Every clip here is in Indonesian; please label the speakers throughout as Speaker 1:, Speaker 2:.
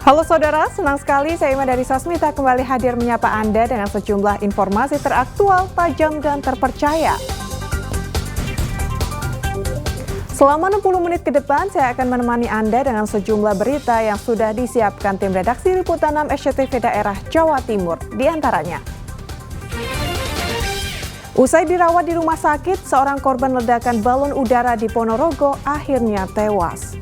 Speaker 1: Halo saudara, senang sekali saya Ima dari Sasmita kembali hadir menyapa Anda dengan sejumlah informasi teraktual, tajam, dan terpercaya. Selama 60 menit ke depan, saya akan menemani Anda dengan sejumlah berita yang sudah disiapkan tim redaksi Liputan 6 SCTV Daerah Jawa Timur. Di antaranya, usai dirawat di rumah sakit, seorang korban ledakan balon udara di Ponorogo akhirnya tewas.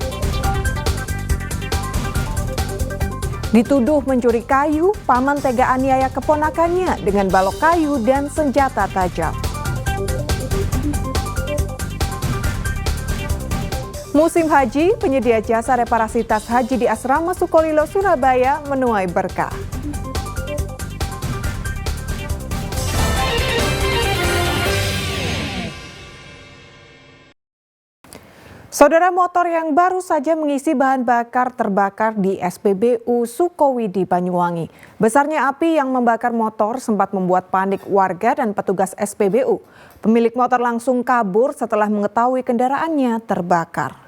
Speaker 1: Dituduh mencuri kayu, paman tega aniaya keponakannya dengan balok kayu dan senjata tajam. Musim haji, penyedia jasa reparasi tas haji di Asrama Sukolilo, Surabaya menuai berkah. Saudara, motor yang baru saja mengisi bahan bakar terbakar di SPBU Sukowidi, Banyuwangi. Besarnya api yang membakar motor sempat membuat panik warga dan petugas SPBU. Pemilik motor langsung kabur setelah mengetahui kendaraannya terbakar.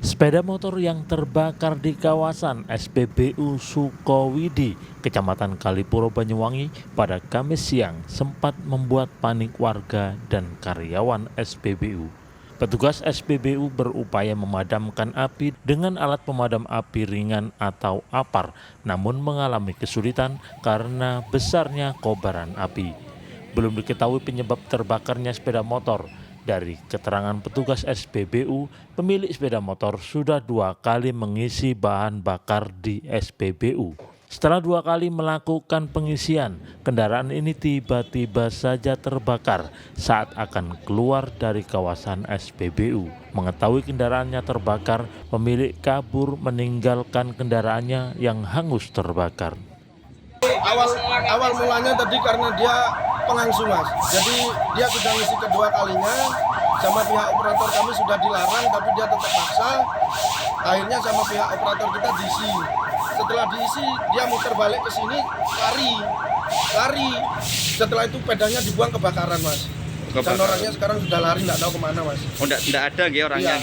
Speaker 2: Sepeda motor yang terbakar di kawasan SPBU Sukowidi, Kecamatan Kalipuro, Banyuwangi pada Kamis siang sempat membuat panik warga dan karyawan SPBU. Petugas SPBU berupaya memadamkan api dengan alat pemadam api ringan atau APAR, namun mengalami kesulitan karena besarnya kobaran api. Belum diketahui penyebab terbakarnya sepeda motor. Dari keterangan petugas SPBU, pemilik sepeda motor sudah 2 kali mengisi bahan bakar di SPBU. Setelah 2 kali melakukan pengisian, kendaraan ini tiba-tiba saja terbakar saat akan keluar dari kawasan SPBU. Mengetahui kendaraannya terbakar, pemilik kabur meninggalkan kendaraannya yang hangus terbakar.
Speaker 3: Awal mulanya tadi karena dia pengangsu, Mas. Jadi dia sudah ngisi kedua kalinya, sama pihak operator kami sudah dilarang, tapi dia tetap paksa. Akhirnya sama pihak operator kita diisi. Setelah diisi, dia muter balik ke sini, lari. Setelah itu pedangnya dibuang kebakaran, Mas. Dan orangnya sekarang sudah lari, nggak tahu kemana, Mas.
Speaker 4: Oh, nggak ada orangnya,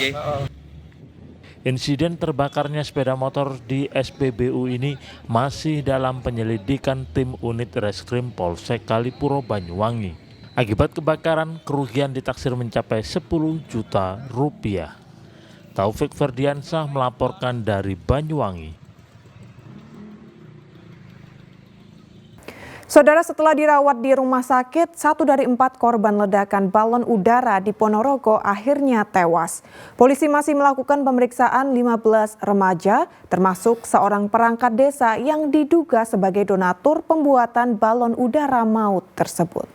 Speaker 2: Insiden terbakarnya sepeda motor di SPBU ini masih dalam penyelidikan tim unit reskrim Polsek Kalipuro, Banyuwangi. Akibat kebakaran, kerugian ditaksir mencapai 10 juta rupiah. Taufik Ferdiansyah melaporkan dari Banyuwangi.
Speaker 1: Saudara, setelah dirawat di rumah sakit, 1 dari 4 korban ledakan balon udara di Ponorogo akhirnya tewas. Polisi masih melakukan pemeriksaan 15 remaja, termasuk seorang perangkat desa yang diduga sebagai donatur pembuatan balon udara maut tersebut.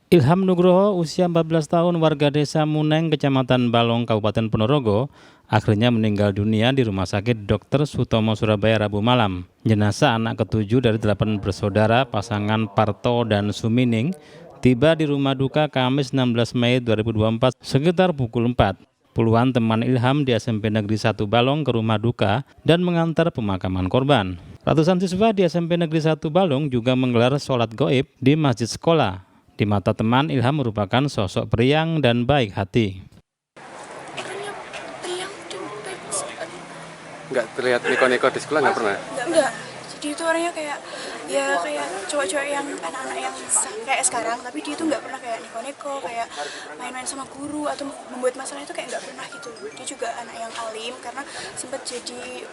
Speaker 5: Ilham Nugroho, usia 14 tahun, warga desa Muneng, Kecamatan Balong, Kabupaten Ponorogo, akhirnya meninggal dunia di Rumah Sakit Dr. Sutomo, Surabaya, Rabu malam. Jenazah anak ke-7 dari 8 bersaudara pasangan Parto dan Sumining tiba di rumah duka Kamis 16 Mei 2024 sekitar pukul 4. Puluhan teman Ilham di SMP Negeri 1 Balong ke rumah duka dan mengantar pemakaman korban. Ratusan siswa di SMP Negeri 1 Balong juga menggelar sholat gaib di masjid sekolah. Di mata teman, Ilham merupakan sosok periang dan baik hati.
Speaker 4: Nggak terlihat neko-neko di sekolah, nggak pernah?
Speaker 6: Enggak. Jadi itu orangnya kayak cowok-cowok yang anak-anak yang kayak sekarang, tapi dia tuh nggak pernah kayak neko-neko, kayak main-main sama guru atau membuat masalah itu kayak nggak pernah gitu. Dia juga anak yang alim karena sempat jadi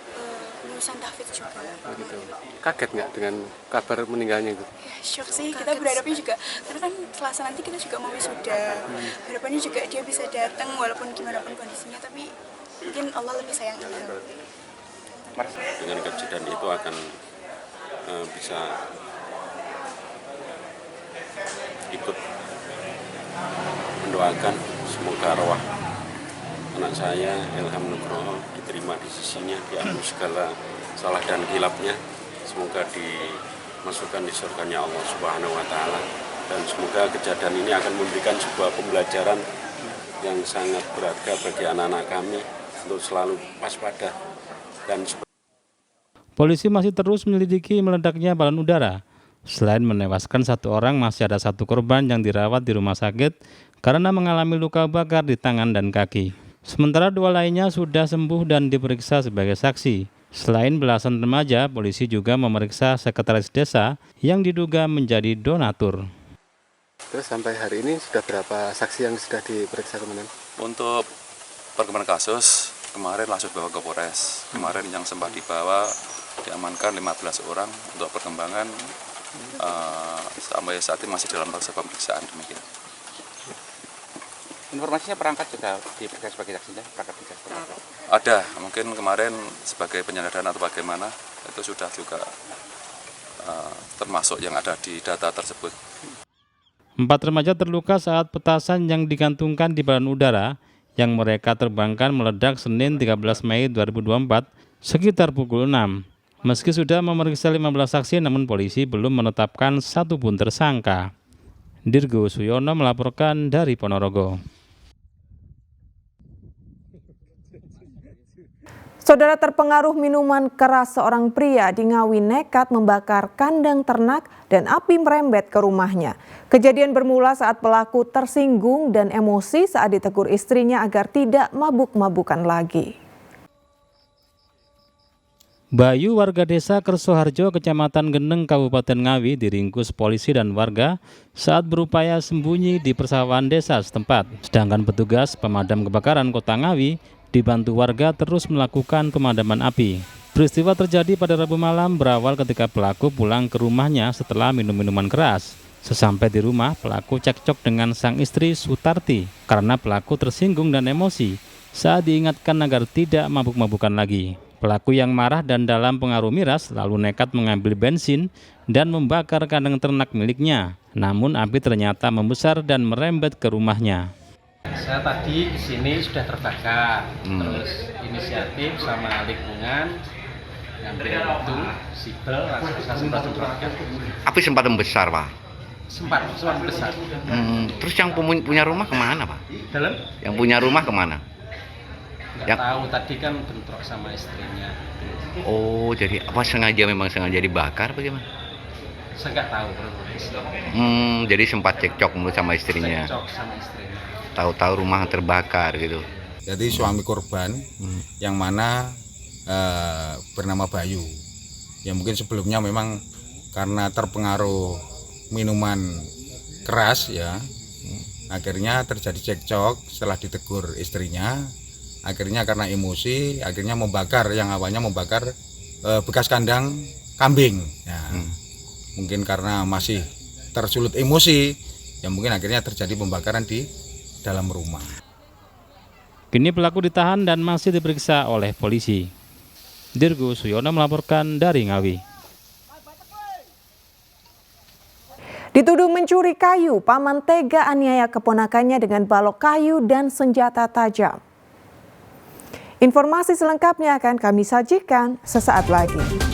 Speaker 6: lulusan tahfidz juga.
Speaker 4: Gitu. Kaget nggak dengan kabar meninggalnya itu?
Speaker 6: Ya, shock sih, kita berharapnya juga karena kan Selasa nanti kita juga mau wisuda. Harapannya juga dia bisa datang walaupun gimana pun kondisinya, tapi mungkin Allah lebih sayang Ilham.
Speaker 7: Dengan kejadian itu akan bisa ikut mendoakan semoga arwah anak saya Ilham Nugroho diterima di sisinya, diampuni segala salah dan hilapnya, semoga dimasukkan di surganya Allah Subhanahu wa Ta'ala, dan semoga kejadian ini akan memberikan sebuah pembelajaran yang sangat berharga bagi anak-anak kami untuk selalu waspada dan
Speaker 5: Polisi masih terus menyelidiki meledaknya balon udara. Selain menewaskan 1 orang, masih ada 1 korban yang dirawat di rumah sakit karena mengalami luka bakar di tangan dan kaki. Sementara 2 lainnya sudah sembuh dan diperiksa sebagai saksi. Selain belasan remaja, polisi juga memeriksa sekretaris desa yang diduga menjadi donatur.
Speaker 4: Terus sampai hari ini sudah berapa saksi yang sudah diperiksa Komandan?
Speaker 8: Untuk perkembangan kasus, kemarin langsung dibawa ke Polres. Kemarin yang sempat dibawa diamankan 15 orang. Untuk perkembangan sampai saat ini masih dalam proses pemeriksaan demikian.
Speaker 9: Informasinya perangkat juga diperiksa sebagai saksinya, perangkat juga.
Speaker 8: Ada, mungkin kemarin sebagai penyadaran atau bagaimana, itu sudah juga termasuk yang ada di data tersebut.
Speaker 5: 4 remaja terluka saat petasan yang digantungkan di balon udara yang mereka terbangkan meledak Senin 13 Mei 2024 sekitar pukul 6. Meski sudah memeriksa 15 saksi, namun polisi belum menetapkan satupun tersangka. Dirgo Suyono melaporkan dari Ponorogo.
Speaker 1: Saudara, terpengaruh minuman keras, seorang pria di Ngawi nekat membakar kandang ternak dan api merembet ke rumahnya. Kejadian bermula saat pelaku tersinggung dan emosi saat ditegur istrinya agar tidak mabuk-mabukan lagi.
Speaker 5: Bayu, warga desa Kersoharjo, Kecamatan Geneng, Kabupaten Ngawi, diringkus polisi dan warga saat berupaya sembunyi di persawahan desa setempat. Sedangkan petugas pemadam kebakaran Kota Ngawi dibantu warga terus melakukan pemadaman api. Peristiwa terjadi pada Rabu malam, berawal ketika pelaku pulang ke rumahnya setelah minum minuman keras. Sesampai di rumah, pelaku cekcok dengan sang istri Sutarti karena pelaku tersinggung dan emosi saat diingatkan agar tidak mabuk-mabukan lagi. Pelaku yang marah dan dalam pengaruh miras lalu nekat mengambil bensin dan membakar kandang ternak miliknya. Namun api ternyata membesar dan merembet ke rumahnya.
Speaker 10: Saya tadi di sini sudah terbakar, terus inisiatif sama lingkungan ngambil itu sipel langsung saya semprot-semprotkan.
Speaker 9: Api sempat membesar, Pak?
Speaker 10: Sempat besar.
Speaker 9: Terus yang punya rumah kemana, Pak?
Speaker 10: Dalam?
Speaker 9: Yang punya rumah kemana?
Speaker 10: Nggak tahu, tadi kan bentrok sama istrinya.
Speaker 9: Oh, jadi apa memang sengaja dibakar bagaimana?
Speaker 10: Saya nggak tahu kronologisnya.
Speaker 9: Jadi sempat cekcok mulut sama istrinya.
Speaker 10: Cekcok sama istrinya.
Speaker 9: Tahu-tahu rumah terbakar gitu.
Speaker 11: Jadi suami korban yang mana bernama Bayu, yang mungkin sebelumnya memang karena terpengaruh minuman keras ya, akhirnya terjadi cekcok. Setelah ditegur istrinya, akhirnya karena emosi akhirnya membakar, yang awalnya membakar bekas kandang kambing ya. Mungkin karena masih tersulut emosi ya, mungkin akhirnya terjadi pembakaran di dalam rumah.
Speaker 5: Kini pelaku ditahan dan masih diperiksa oleh polisi. Dirgo Suyono melaporkan dari Ngawi.
Speaker 1: Dituduh mencuri kayu, paman tega aniaya keponakannya dengan balok kayu dan senjata tajam. Informasi selengkapnya akan kami sajikan sesaat lagi.